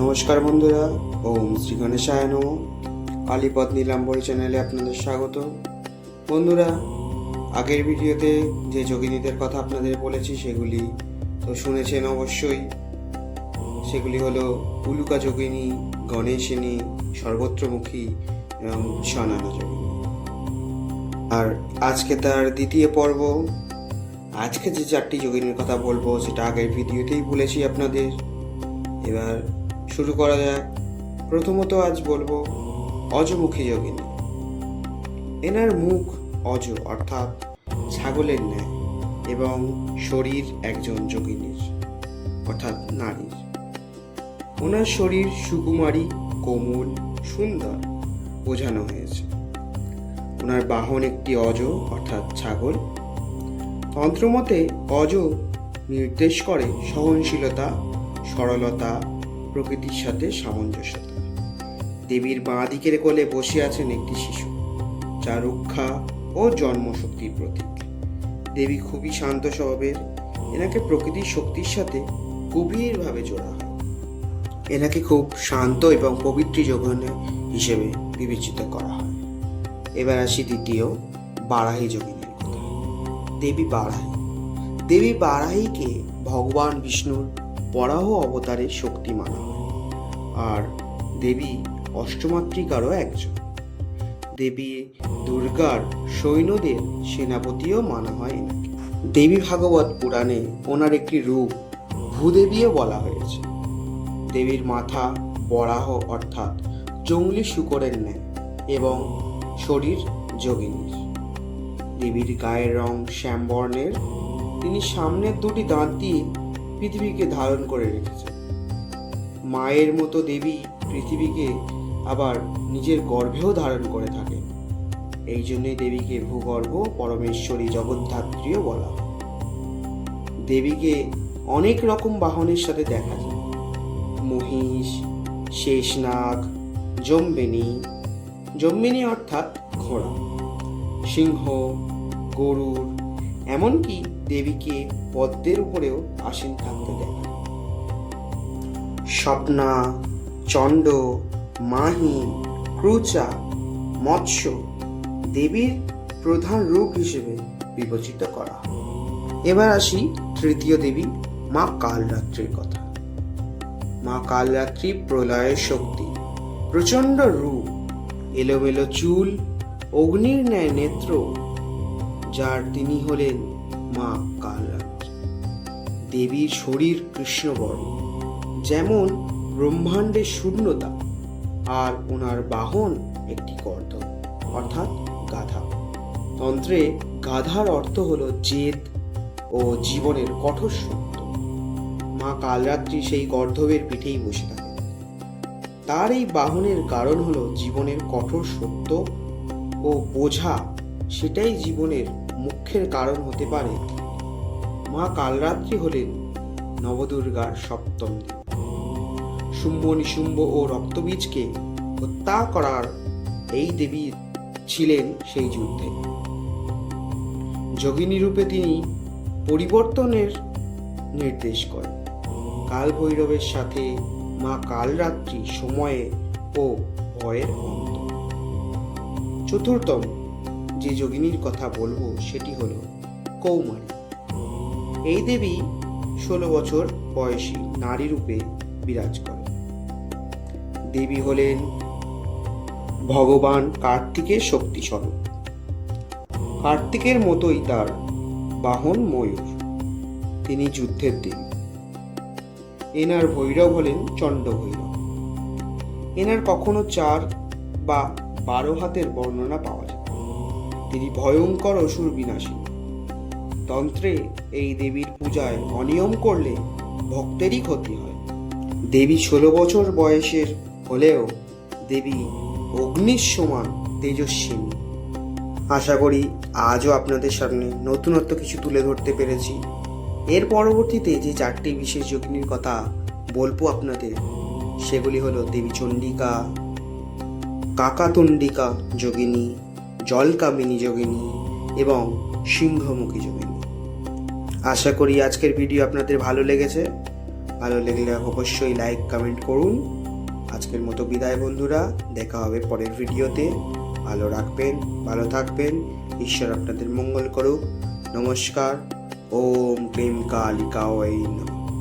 নমস্কার বন্ধুরা, ওম শ্রী গণেশায় নমঃ। কালীপদ নীলাম্বরী চ্যানেলে আপনাদের স্বাগত। বন্ধুরা, আগের ভিডিওতে যে যোগিনীদের কথা আপনাদের বলেছি সেগুলি তো শুনেছেন অবশ্যই। সেগুলি হলো উলুকা যোগিনী, গণেশিনী, সর্বত্রমুখী এবং স্বনানা যোগিনী। আর আজকে তার দ্বিতীয় পর্ব। আজকে যে 4টি যোগিনীর কথা বলবো সেটা আগের ভিডিওতেই বলেছি আপনাদের। এবার শুরু করা যাক। প্রথমত আজ বলবো অজমুখী যোগিনী। এনার মুখ অজ অর্থাৎ ছাগলের ন্যায় এবং শরীর একজন যোগিনীর অর্থাৎ নারীর। ওনার শরীর সুকুমারী, কোমল, সুন্দর বোঝানো হয়েছে। ওনার বাহন একটি অজ অর্থাৎ ছাগল। তন্ত্রমতে অজ নির্দেশ করে সহনশীলতা, সরলতা, প্রকৃতির সাথে সামঞ্জস্যতা। দেবীর বাঁ দিকের কোলে বসে আছেন একটি শিশু, যা রক্ষা ও জন্মশক্তির প্রতীক। দেবী খুবই শান্ত স্বভাবের। এনাকে প্রকৃতির শক্তির সাথে গভীরভাবে জোড়া হয়। এনাকে খুব শান্ত এবং পবিত্র যোগিনী হিসেবে বিবেচিত করা হয়। এবার আসি দ্বিতীয় বারাহী যোগিনীর কথা। দেবী বারাহীকে ভগবান বিষ্ণুর বরাহ অবতারের শক্তি মানা হয়, আর দেবী অষ্টমাতৃকারও একজন। দেবী দুর্গার সৈন্যদের সেনাপতিও মানা হয় এনাকে। দেবী ভাগবত পুরাণে ওনার একটি রূপ ভূদেবীও বলা হয়েছে। দেবীর মাথা বরাহ অর্থাৎ জঙ্গলি শূকরের ন্যায় এবং শরীর যোগিনীর। দেবীর গায়ের রং শ্যামবর্ণের। তিনি সামনের দুটি দাঁত দিয়ে পৃথিবীকে ধারণ করে রেখেছেন। মায়ের মতো দেবী পৃথিবীকে আবার নিজের গর্ভেও ধারণ করে থাকেন। এই জন্যই দেবীকে ভূগর্ভ পরমেশ্বরী জগদ্ধাত্রীও বলা হয়। দেবীকে অনেক রকম বাহনের সাথে দেখা যায়। মহিষ, শেষনাগ, জম্বিনী অর্থাৎ ঘোড়া, সিংহ, গরুর, এমনকি দেবীকে পদ্মের উপরেও আসীন থাকতে দেখা। স্বপ্না, চণ্ড, মাহি, ক্রুচা, মৎস্য দেবীর প্রধান রূপ হিসেবে বিবেচিত করা হয়। এবার আসি তৃতীয় দেবী মা কালরাত্রির কথা। মা কালরাত্রি প্রলয়ের শক্তি, প্রচণ্ড রূপ, এলোমেলো চুল, অগ্নির ন্যায় নেত্র, যার তিনি হলেন মা কালরাত্রি। দেবীর শরীর কৃষ্ণবর্ণ, যেমন ব্রহ্মাণ্ডের শূন্যতা, আর ওনার বাহন একটি গর্দ অর্থাৎ গাধা। তন্ত্রে গাধার অর্থ হলো জেদ ও জীবনের কঠোর সত্য। মা কালরাত্রি সেই গর্ধবের পিঠেই বসে থাকেন। তার এই বাহনের কারণ হলো জীবনের কঠোর সত্য ও বোঝা, সেটাই জীবনের মুখ্যের কারণ হতে পারে। মা কালরাত্রি হলেন নবদুর্গার সপ্তম দেবী। শুম্ভ, নিশুম্ভ ও রক্তবীজকে হত্যা করার এই দেবী ছিলেন সেই যুদ্ধে। যোগিনী রূপে তিনি পরিবর্তনের নির্দেশ করেন। কাল ভৈরবের সাথে মা কালরাত্রি সময়ে ও ভয়ের অন্ত। চতুর্থম যে যোগিনীর কথা বলবো সেটি হলো কৌমারী। এই দেবী 16 বছর বয়সী নারী রূপে বিরাজ করেন। দেবী হলেন ভগবান কার্তিকের শক্তি স্বরূপ। কার্তিকের মতোই তার বাহন ময়ূর। তিনি যুদ্ধের দেবী। এনার ভৈরব হলেন চণ্ড ভৈরব। এনার কখনো 4 বা 12 হাতের বর্ণনা পাওয়া যায়। তিনি ভয়ঙ্কর অসুর বিনাশী। তন্ত্রে এই দেবীর পূজায় অনিয়ম করলে ভক্তেরই ক্ষতি হয়। দেবী 16 বছর বয়সের হলেও দেবী অগ্নির সমান তেজস্বিনী। আশা করি আজও আপনাদের সামনে নতুনত্ব কিছু তুলে ধরতে পেরেছি। এর পরবর্তীতে যে 4টি বিশেষ যোগিনীর কথা বলবো আপনাদের, সেগুলি হলো দেবী চণ্ডিকা, কাকাতুণ্ডিকা যোগিনী, জলকামিনী যোগিনী এবং সিংহমুখী যোগিনী। আশা করি আজকের ভিডিও আপনাদের ভালো লেগেছে। ভালো লাগলে অবশ্যই লাইক কমেন্ট করুন। আজকের মতো বিদায় বন্ধুরা, দেখা হবে পরের ভিডিওতে। ভালো রাখবেন, ভালো থাকবেন, ঈশ্বর আপনাদের মঙ্গল করুক। নমস্কার। ওম ক্লিম কালিকায় নমঃ।